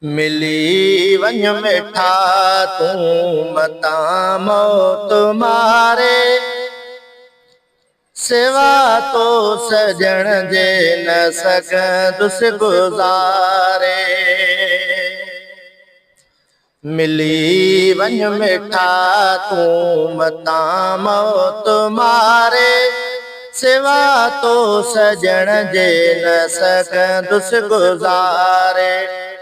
मिली वञ मिठा तूं मता मौत मारे सिवा तो सजण जे न सघंदुसि गुज़ारे मिली वञ मिठा तूं मता मौत मारे सिवा तो सजण जे न सघंदुसि गुज़ारे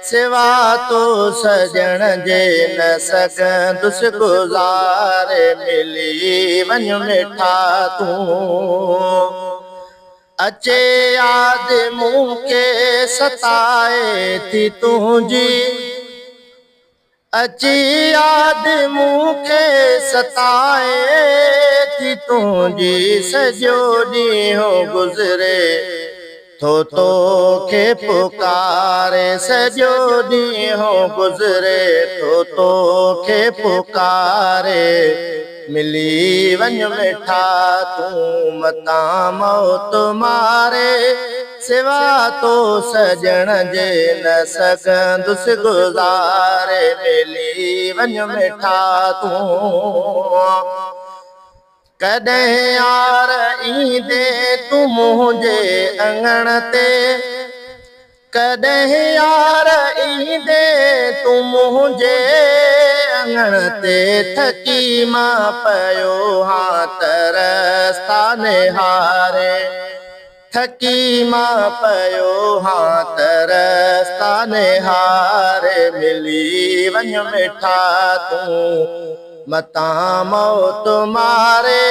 सिवा तो सजण जे न सघंदुसि गुज़ारे मिली वञ मिठा तूं अचे याद मूंखे सताए थी तुंहिंजी अची याद मूंखे सताए थी तुंहिंजी सॼो ॾींहुं गुज़रे थो तोखे पुकारे सॼो ॾींहुं गुज़रे थो तोखे पुकारे मिली वञ मिठा तूं मता मौत मारे सिवा तो सजण जे न सघंदुसि गुज़ारे मिली वञ मिठा तूं कॾहिं यार ईंदे तूं मुंहिंजे अङण ते कॾहिं यार ईंदे तूं मुंहिंजे अङण ते थकी मां पियो हां तरसता निहारे थकी मां पियो हां तरसता निहारे मिली वञ मिठा तूं मता मौत मारे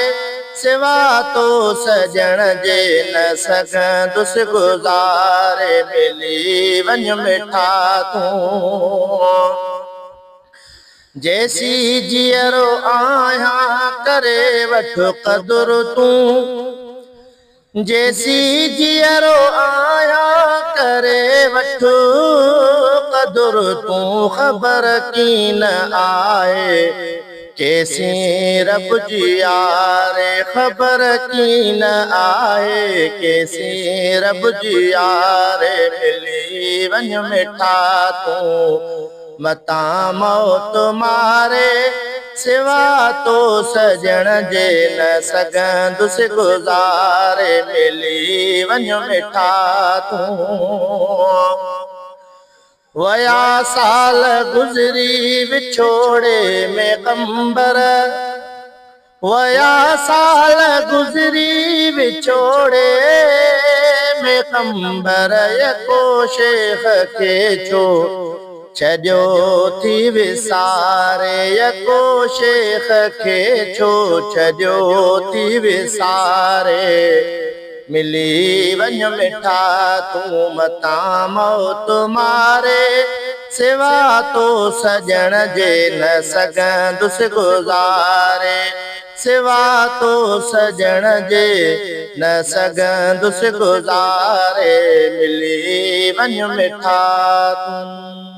सिवा तो सजण जे न सघंदुसि गुज़ारे मिली वञ मिठा तूं जैसी जीअरो आहियां करे वठ क़दुरु तूं जैसी जीअरो आहियां करे वठ क़दुरु तूं ख़बर कीन आहे कैसी रब जी यारे ख़बर कीन आहे कैसी रब जी यारे मिली वञ मिठा तूं मता मौत मारे सिवा तो सजण जे न सघंदुसि गुज़ारे मिली वञ मिठा तूं वया साल गुज़री विछोड़े में कंबर वया साल गुज़री विछोड़े में कंबर यको शेख खे छो छॾियो थी विसारे यको शेख खे छो छॾियो थी विसारे मिली वञ मिठा तूं मता मौत मारे सिवा तो सजण जे न सघंदुसि गुज़ारे सिवा तो सजण जे न सघंदुसि गुज़ारे मिली वञ मिठा तूं